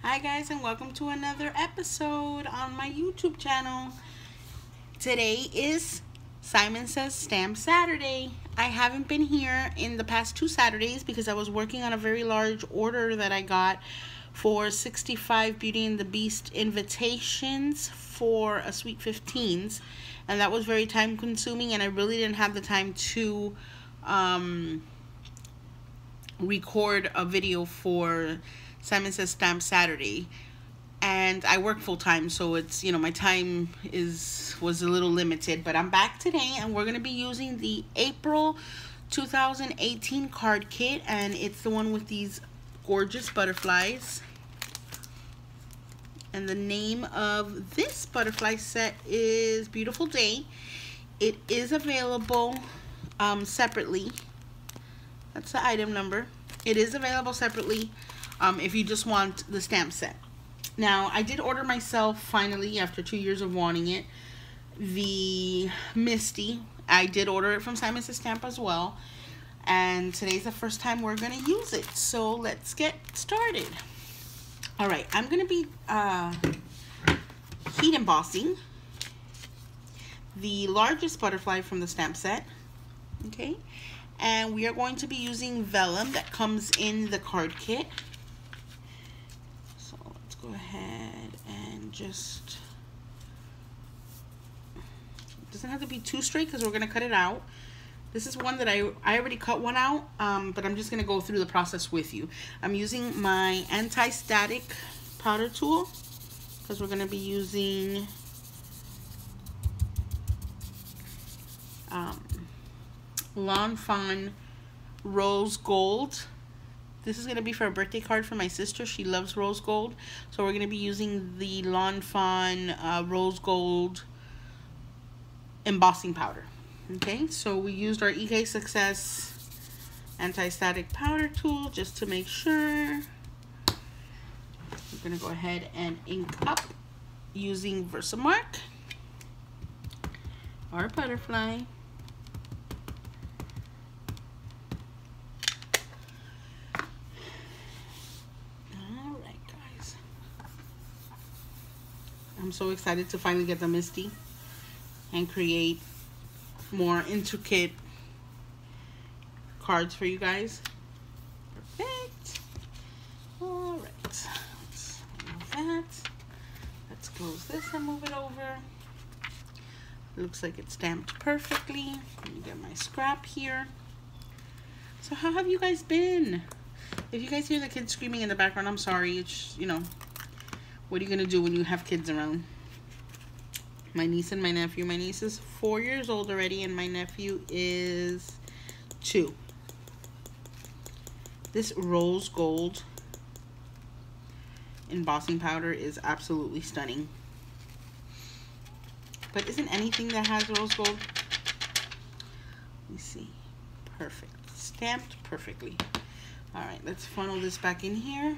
Hi guys, and welcome to another episode on my YouTube channel. Today is Simon Says Stamp Saturday. I haven't been here in the past 2 Saturdays because I was working on a very large order that I got for 65 Beauty and the Beast invitations for a Sweet 15s, and that was very time consuming, and I really didn't have the time to record a video for Simon Says Stamp Saturday. And I work full time, so it's, my time was a little limited, but I'm back today and we're going to be using the April 2018 card kit, and it's the one with these gorgeous butterflies. And the name of this butterfly set is Beautiful Day. It is available separately. That's the item number. It is available separately if you just want the stamp set. Now, I did order myself, finally, after 2 years of wanting it, the Misty. I did order it from Simon Says Stamp as well. And today's the first time we're going to use it. So let's get started. Alright, I'm going to be heat embossing the largest butterfly from the stamp set. Okay. And we are going to be using vellum that comes in the card kit. So let's go ahead and just, it doesn't have to be too straight because we're going to cut it out. This is one that I already cut one out, but I'm just going to go through the process with you. I'm using my anti-static powder tool because we're going to be using Lawn Fawn Rose Gold. This is going to be for a birthday card for my sister. She loves rose gold. So we're going to be using the Lawn Fawn Rose Gold embossing powder. Okay, so we used our EK Success anti-static powder tool just to make sure. We're going to go ahead and ink up using Versamark our butterfly. I'm so excited to finally get the Misty and create more intricate cards for you guys. Perfect. All right, let's remove that. Let's close this and move it over. Looks like it's stamped perfectly. Let me get my scrap here. So how have you guys been? If you guys hear the kids screaming in the background, I'm sorry. It's, what are you gonna do when you have kids around? My niece and my nephew. My niece is 4 years old already, and my nephew is 2. This rose gold embossing powder is absolutely stunning. But isn't anything that has rose gold? Let me see. Perfect. Stamped perfectly. Alright, let's funnel this back in here.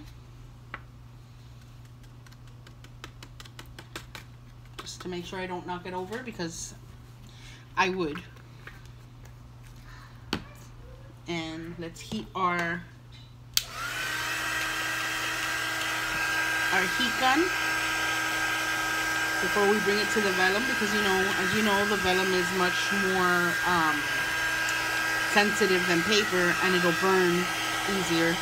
To make sure I don't knock it over, because I would. And let's heat our heat gun before we bring it to the vellum, because as you know, the vellum is much more sensitive than paper, and it'll burn easier.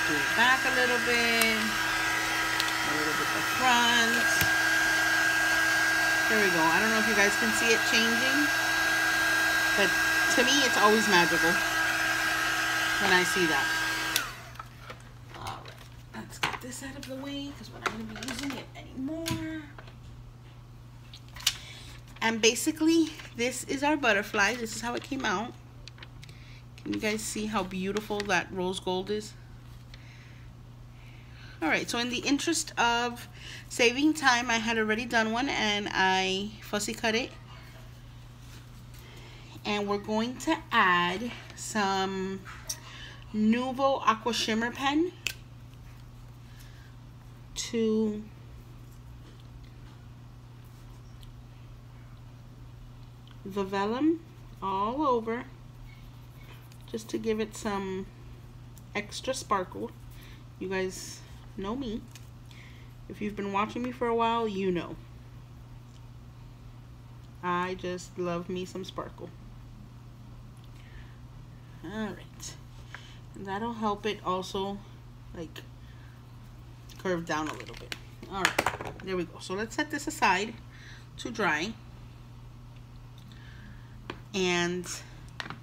Do it back a little bit. A little bit the front. There we go. I don't know if you guys can see it changing, but to me it's always magical when I see that. Alright, let's get this out of the way because we're not going to be using it anymore. And basically, this is our butterfly. This is how it came out. Can you guys see how beautiful that rose gold is? Alright, so in the interest of saving time, I had already done one and I fussy cut it. And we're going to add some Nuvo Aqua Shimmer Pen to the vellum all over, just to give it some extra sparkled. You guys know me. If you've been watching me for a while, you know. I just love me some sparkle. Alright. And that'll help it also like curve down a little bit. Alright, there we go. So let's set this aside to dry. And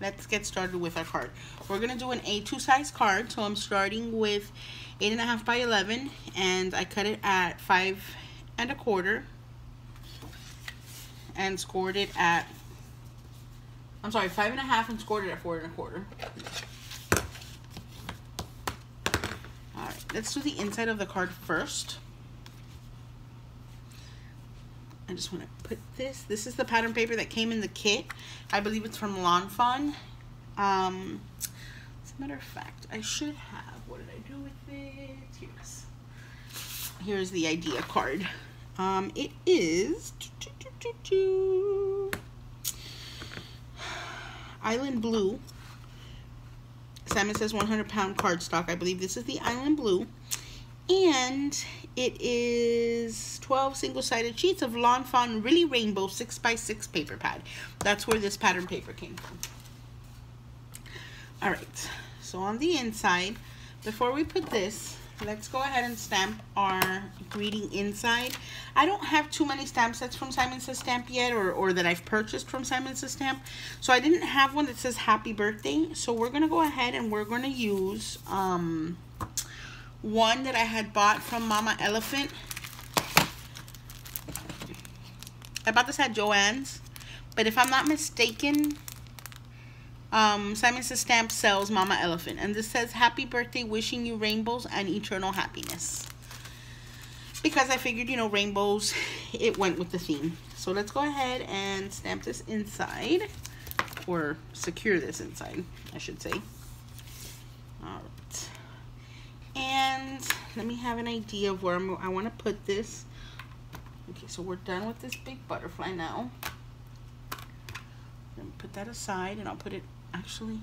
let's get started with our card. We're going to do an A2 size card. So I'm starting with 8.5 by 11. And I cut it at 5 1/4. And scored it at, I'm sorry, 5 1/2 and scored it at 4 1/4. Alright, let's do the inside of the card first. I just want to put this. This is the pattern paper that came in the kit. I believe it's from Lawn Fawn. As a matter of fact, I should have. What did I do with it? Here's the idea card. It is Island Blue. Simon Says 100-pound cardstock. I believe this is the Island Blue. And it is 12 single-sided sheets of Lawn Fawn Really Rainbow 6x6 paper pad. That's where this pattern paper came from. Alright, so on the inside, before we put this, let's go ahead and stamp our greeting inside. I don't have too many stamp sets from Simon Says Stamp yet, or that I've purchased from Simon Says Stamp. So I didn't have one that says happy birthday. So we're going to go ahead and we're going to use one that I had bought from Mama Elephant. I bought this at Joann's, but if I'm not mistaken, Simon Says Stamp sells Mama Elephant, and this says happy birthday, wishing you rainbows and eternal happiness, because I figured, you know, rainbows, it went with the theme. So let's go ahead and stamp this inside, or secure this inside, I should say. All right, and let me have an idea of where I want to put this. Okay, so we're done with this big butterfly now. Let me put that aside, and I'll put it, actually,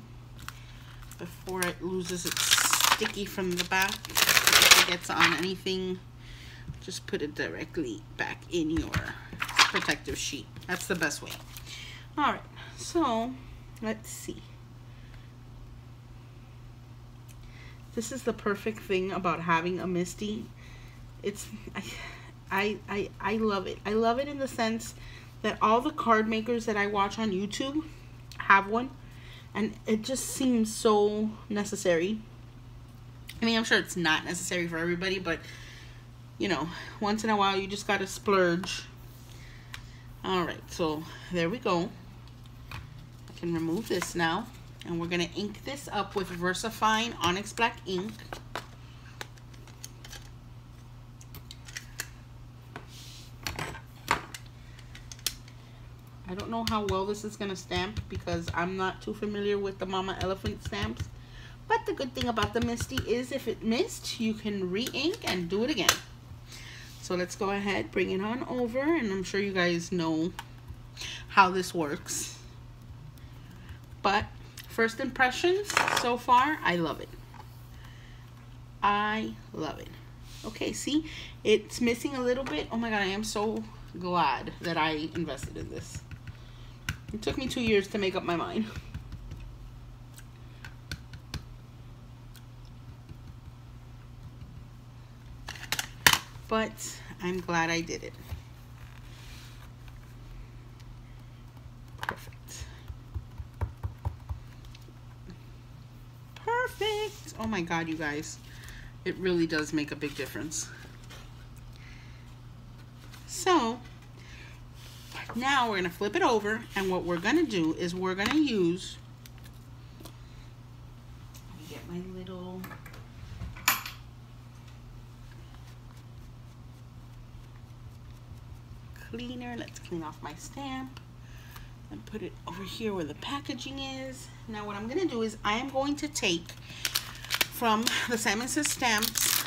before it loses its sticky from the back, if it gets on anything, just put it directly back in your protective sheet. That's the best way. Alright, so let's see. This is the perfect thing about having a Misty. It's, I love it. I love it in the sense that all the card makers that I watch on YouTube have one, and it just seems so necessary. I mean, I'm sure it's not necessary for everybody, but you know, once in a while you just gotta splurge. Alright, so there we go. I can remove this now, and we're gonna ink this up with VersaFine Onyx Black ink. I don't know how well this is going to stamp because I'm not too familiar with the Mama Elephant stamps. But the good thing about the Misty is if it missed, you can re-ink and do it again. So let's go ahead, bring it on over, and I'm sure you guys know how this works. But first impressions so far, I love it. I love it. Okay, see, it's missing a little bit. Oh my god, I am so glad that I invested in this. It took me 2 years to make up my mind. But I'm glad I did it. Perfect. Perfect. Oh my god, you guys. It really does make a big difference. So now we're going to flip it over, and what we're going to do is we're going to use, let me get my little cleaner. Let's clean off my stamp and put it over here where the packaging is. Now what I'm going to do is I am going to take from the Simon Says Stamps,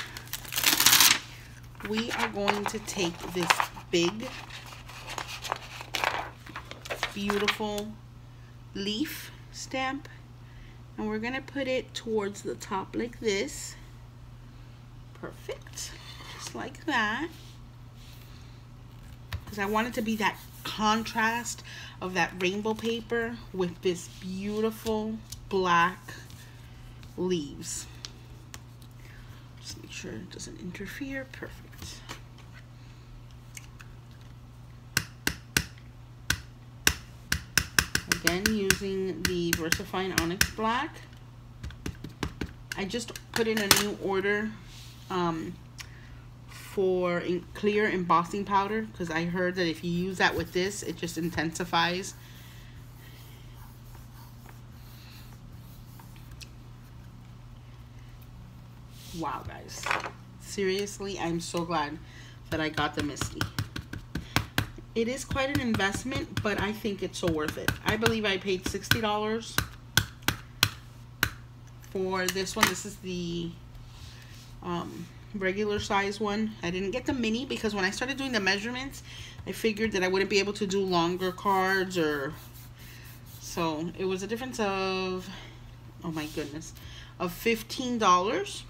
we are going to take this big, beautiful leaf stamp, And we're gonna put it towards the top like this. Perfect, just like that. Because I want it to be that contrast of that rainbow paper with this beautiful black leaves. Just make sure it doesn't interfere. Perfect. Again, using the VersaFine Onyx Black. I just put in a new order for clear embossing powder, because I heard that if you use that with this, it just intensifies. Wow, guys. Seriously, I'm so glad that I got the Misty. It is quite an investment, but I think it's so worth it. I believe I paid $60 for this one. This is the regular size one. I didn't get the mini because when I started doing the measurements, I figured that I wouldn't be able to do longer cards, or so it was a difference of, oh my goodness, of $15.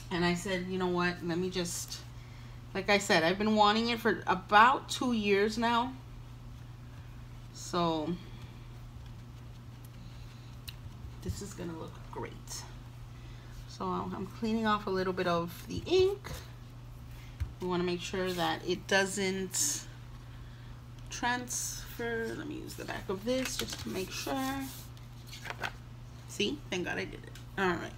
And I said, you know what, let me just, like I said, I've been wanting it for about 2 years now. So this is gonna look great. So I'm cleaning off a little bit of the ink. We want to make sure that it doesn't transfer. Let me use the back of this just to make sure. See, thank God I did it. All right.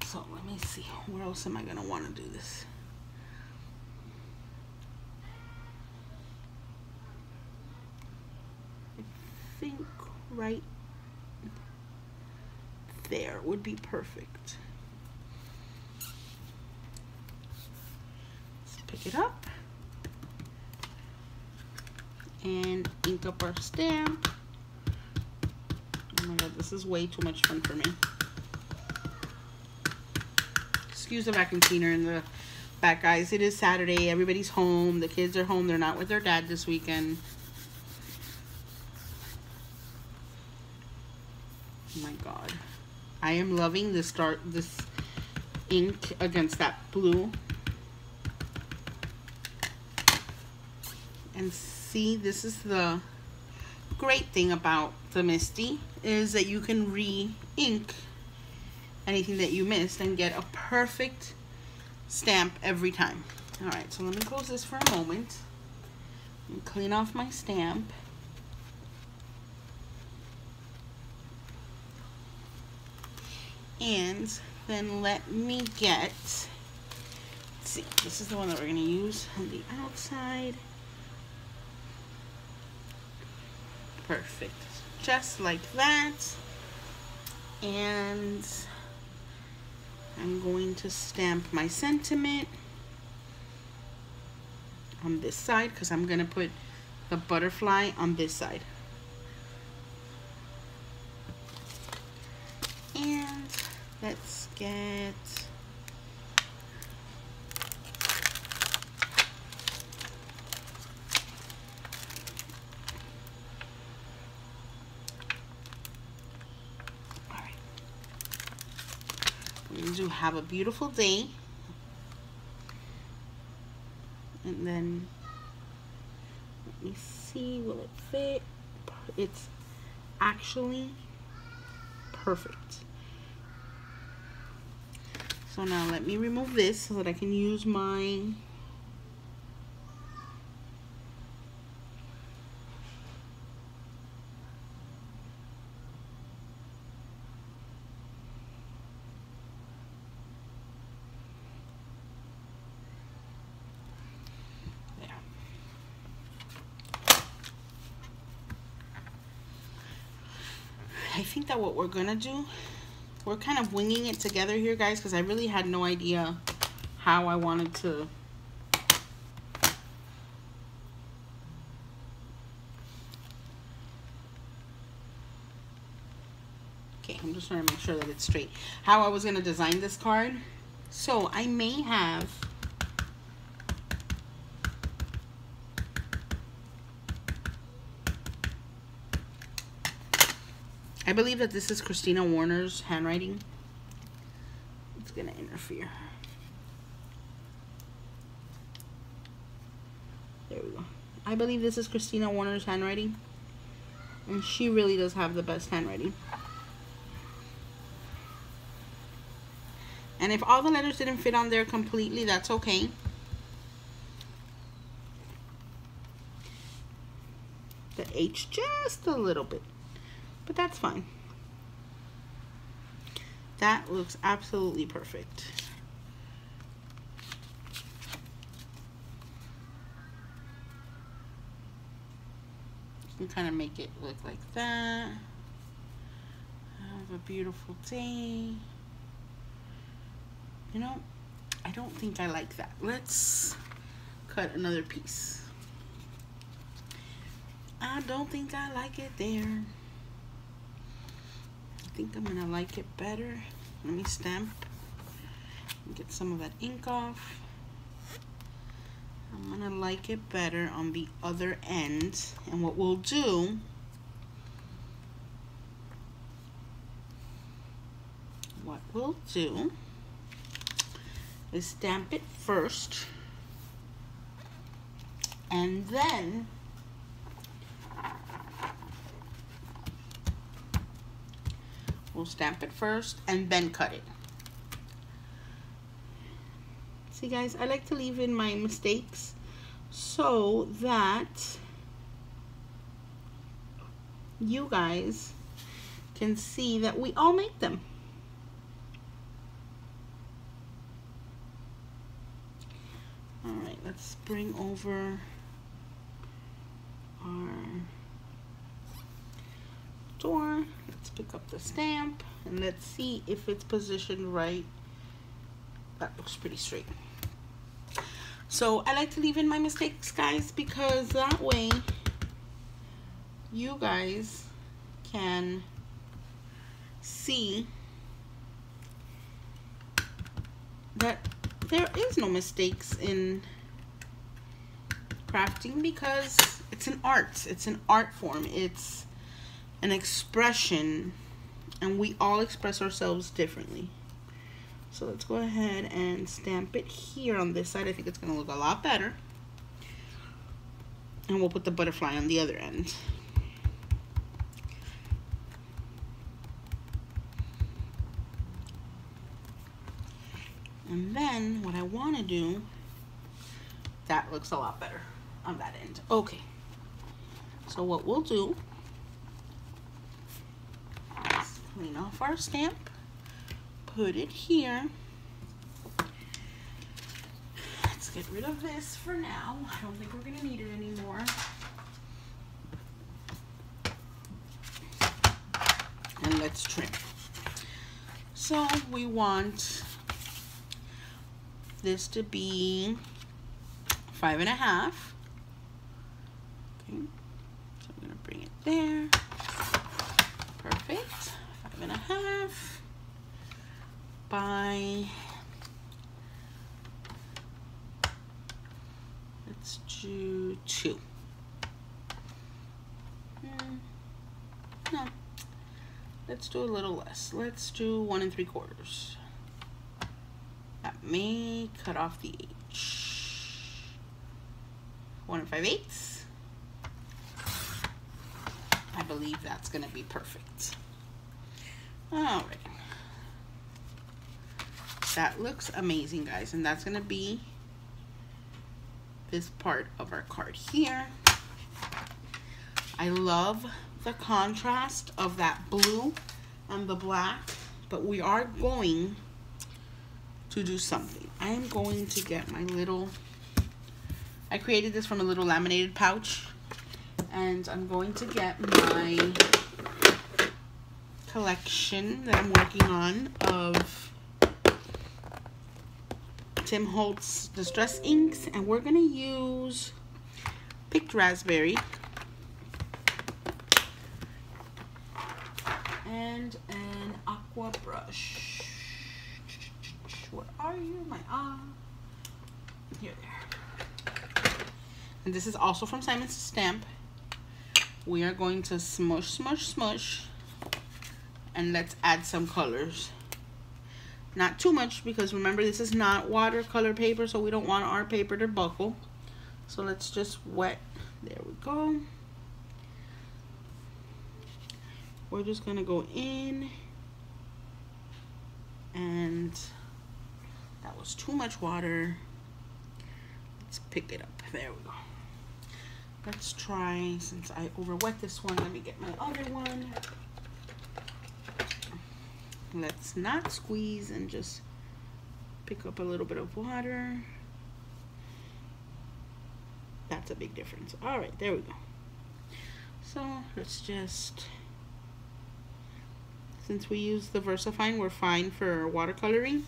So let me see, where else am I gonna want to do this? I think right there would be perfect. Let's pick it up and ink up our stamp. Oh my God, this is way too much fun for me. Excuse the vacuum cleaner in the back, guys. It is Saturday. Everybody's home. The kids are home. They're not with their dad this weekend. Oh my God. I am loving this ink against that blue. And see, this is the great thing about the Misty, is that you can re-ink anything that you missed and get a perfect stamp every time. All right, so let me close this for a moment and clean off my stamp. And then let me get, let's see, this is the one that we're gonna use on the outside. Perfect, just like that. And I'm going to stamp my sentiment on this side, because I'm gonna put the butterfly on this side. And let's get to have a beautiful day. And then let me see, will it fit? It's actually perfect. So now let me remove this so that I can use my I think that what we're gonna do, we're kind of winging it together here, guys, because I really had no idea how I wanted to okay, I'm just trying to make sure that it's straight, how I was gonna design this card. So I may have I believe that this is Christina Warner's handwriting. It's gonna interfere. There we go. I believe this is Christina Warner's handwriting. And she really does have the best handwriting. And if all the letters didn't fit on there completely, that's okay. The H just a little bit, but that's fine. That looks absolutely perfect. You can kind of make it look like that. Have a beautiful day. You know, I don't think I like that. Let's cut another piece. I don't think I like it there. I think I'm gonna like it better. Let me stamp and get some of that ink off. I'm gonna like it better on the other end. And what we'll do is stamp it first, and then we'll stamp it first and then cut it. See guys, I like to leave in my mistakes so that you guys can see that we all make them. Alright, let's bring over our door. Let's pick up the stamp and let's see if it's positioned right. That looks pretty straight. So I like to leave in my mistakes, guys, because that way you guys can see that there is no mistakes in crafting, because it's an art. It's an art form. It's an expression, and we all express ourselves differently. So let's go ahead and stamp it here on this side. I think it's going to look a lot better. And we'll put the butterfly on the other end. And then what I want to do, that looks a lot better on that end. Okay. So what we'll do is clean off our stamp. Put it here. Let's get rid of this for now. I don't think we're going to need it anymore. And let's trim. So we want this to be 5.5. Okay, so I'm going to bring it there. Perfect. 5.5. By, let's do 2. No, let's do a little less. Let's do 1 3/4. That may cut off the H. 1 5/8. I believe that's going to be perfect. All right. That looks amazing, guys, and that's going to be this part of our card here. I love the contrast of that blue and the black, but we are going to do something. I am going to get my little, I created this from a little laminated pouch, and I'm going to get my collection that I'm working on of Tim Holtz Distress Inks, and we're going to use Picked Raspberry and an aqua brush. Where are you? My here, there. And this is also from Simon Says Stamp. We are going to smush, smush, smush and let's add some colors. Not too much, because remember, this is not watercolor paper, so we don't want our paper to buckle. So let's just wet. There we go. We're just gonna go in, and that was too much water. Let's pick it up. There we go. Let's try, since I over wet this one, let me get my other one. Let's not squeeze and just pick up a little bit of water. That's a big difference. All right, there we go. So let's just, since we use the VersaFine, we're fine for watercoloring.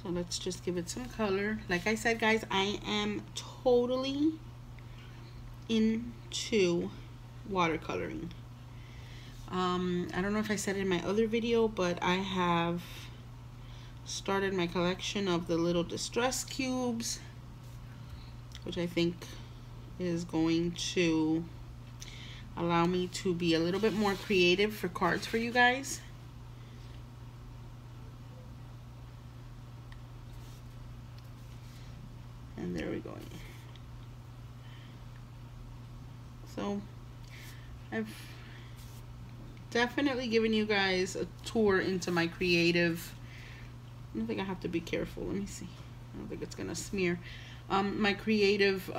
So let's just give it some color. Like I said, guys, I am totally into watercoloring. I don't know if I said it in my other video, but I have started my collection of the little distress cubes, which I think is going to allow me to be a little bit more creative for cards for you guys. And there we go. So I've definitely given you guys a tour into my creative. I don't think I have to be careful. Let me see. I don't think it's gonna smear. My creative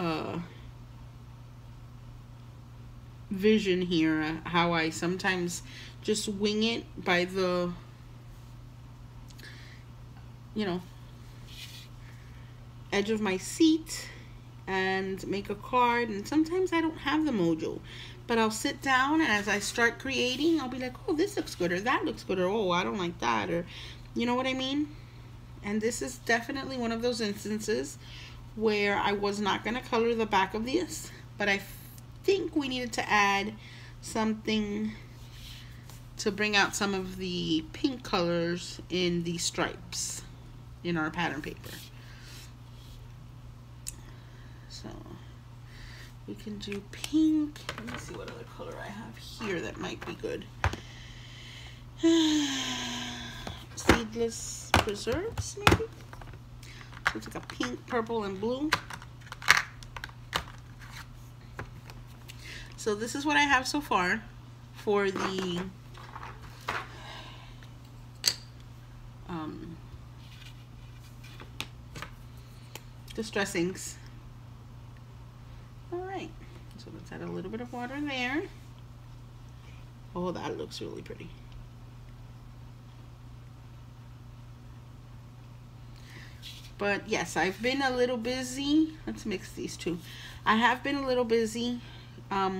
vision here, how I sometimes just wing it by the, you know, edge of my seat and make a card. And sometimes I don't have the mojo, but I'll sit down, and as I start creating, I'll be like, oh, this looks good, or that looks good, or oh, I don't like that, or you know what I mean? And this is definitely one of those instances where I was not going to color the back of this, but I think we needed to add something to bring out some of the pink colors in the stripes in our pattern paper. So we can do pink. Let me see what other color I have here that might be good. Seedless Preserves, maybe? So it's like a pink, purple, and blue. So this is what I have so far for the distress inks. Alright, so let's add a little bit of water there. Oh, that looks really pretty. But yes, I've been a little busy. Let's mix these two. I have been a little busy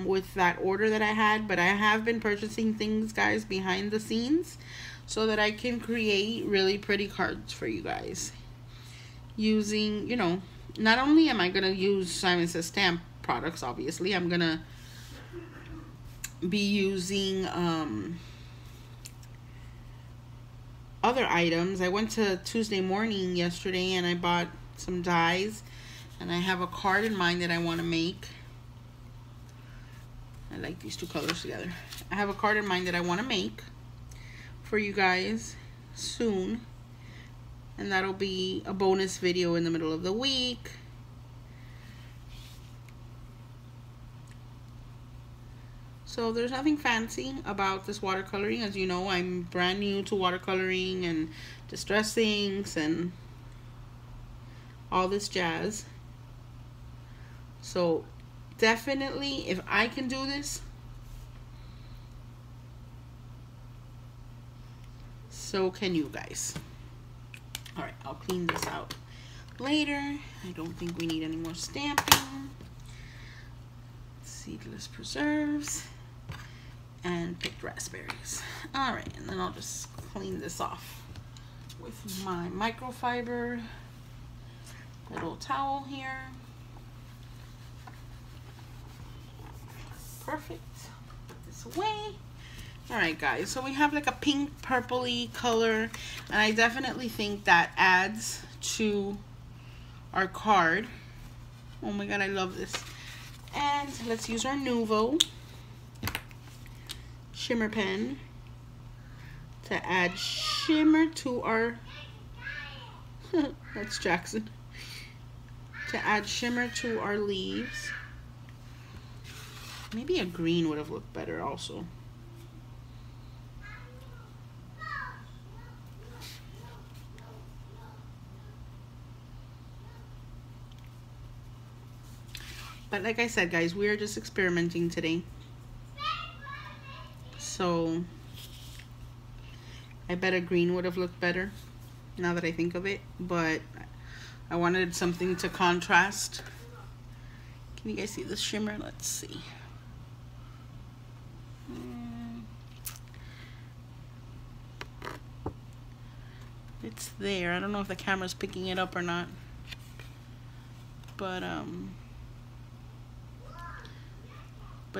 with that order that I had, but I have been purchasing things, guys, behind the scenes so that I can create really pretty cards for you guys. Using, you know, not only am I going to use Simon Says Stamp products, obviously, I'm going to be using other items. I went to Tuesday Morning yesterday and I bought some dies, and I have a card in mind that I want to make. I like these two colors together. I have a card in mind that I want to make for you guys soon, and that'll be a bonus video in the middle of the week. So there's nothing fancy about this watercoloring. As you know, I'm brand new to watercoloring and distress inks and all this jazz. So definitely, if I can do this, so can you guys. Alright, I'll clean this out later. I don't think we need any more stamping. Seedless Preserves and picked raspberries. Alright, and then I'll just clean this off with my microfiber little towel here. Perfect. Put this away. Alright, guys, so we have like a pink purpley color, and I definitely think that adds to our card. Oh my god, I love this. And let's use our Nuvo shimmer pen to add shimmer to our that's Jackson, to add shimmer to our leaves. Maybe a green would have looked better also. But like I said, guys, we are just experimenting today. So I bet a green would have looked better now that I think of it. But I wanted something to contrast. Can you guys see the shimmer? Let's see. It's there. I don't know if the camera's picking it up or not. But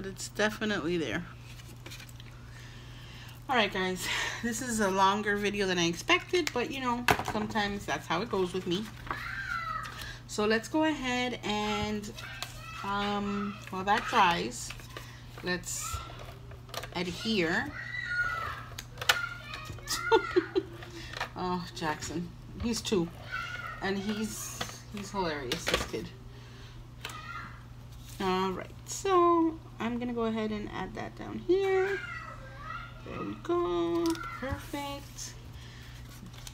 it's definitely there. Alright guys, this is a longer video than I expected, but you know, sometimes that's how it goes with me. So let's go ahead and while that dries, let's adhere. Oh, Jackson, he's 2 and he's hilarious, this kid. Alright, so I'm gonna go ahead and add that down here. There we go, perfect.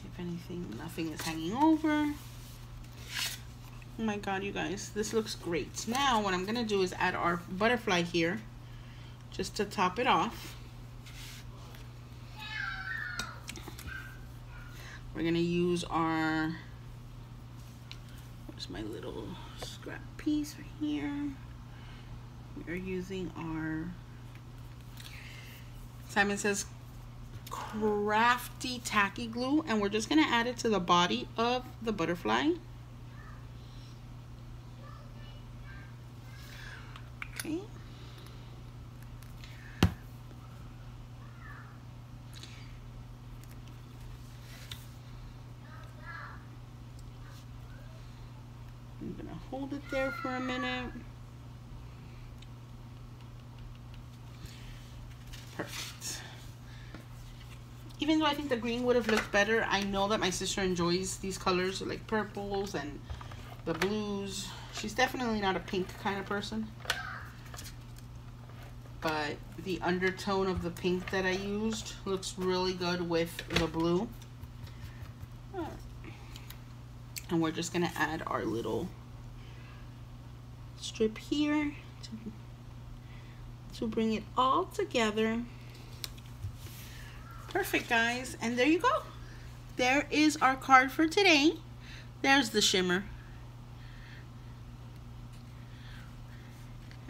If anything, nothing is hanging over. Oh my god, you guys, this looks great. Now what I'm gonna do is add our butterfly here, just to top it off. We're gonna use our, where's my little scrap piece right here? We're using our Simon Says Crafty Tacky Glue, and we're just gonna add it to the body of the butterfly. Okay. I'm gonna hold it there for a minute. Perfect. Even though I think the green would have looked better, I know that my sister enjoys these colors, like purples and the blues. She's definitely not a pink kind of person, but the undertone of the pink that I used looks really good with the blue. And we're just gonna add our little strip here to bring it all together. Perfect, guys, and there you go. There is our card for today. There's the shimmer.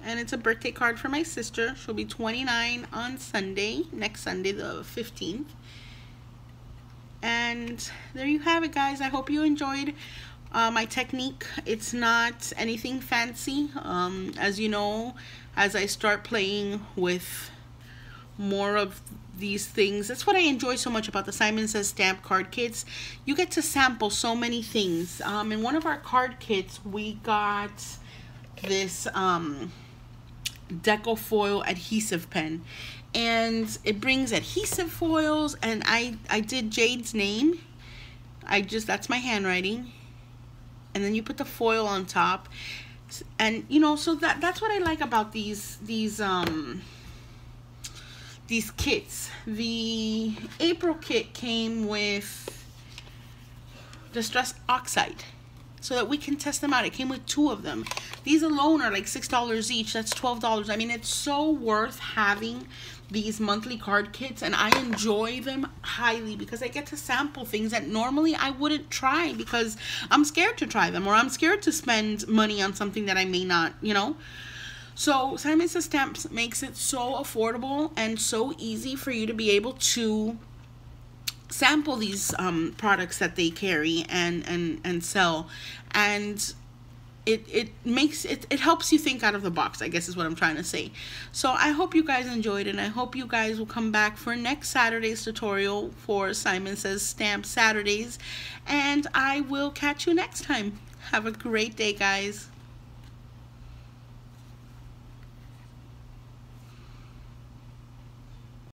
And it's a birthday card for my sister. She'll be 29 on Sunday, next Sunday, the 15th. And there you have it, guys. I hope you enjoyed my technique. It's not anything fancy. As you know, as I start playing with more of these things, that's what I enjoy so much about the Simon Says stamp card kits. You get to sample so many things. In one of our card kits, we got this deco foil adhesive pen, and it brings adhesive foils, and I did Jade's name. That's my handwriting, and then you put the foil on top, and you know, so that's what I like about these kits. The April kit came with Distress Oxide, so that we can test them out. It came with 2 of them. These alone are like $6 each. That's $12. I mean, it's so worth having these monthly card kits, and I enjoy them highly because I get to sample things that normally I wouldn't try because I'm scared to try them, or I'm scared to spend money on something that I may not, you know. So Simon Says Stamps makes it so affordable and so easy for you to be able to sample these products that they carry and sell, and it helps you think out of the box, I guess is what I'm trying to say. So I hope you guys enjoyed, and I hope you guys will come back for next Saturday's tutorial for Simon Says Stamp Saturdays, and I will catch you next time. Have a great day, guys.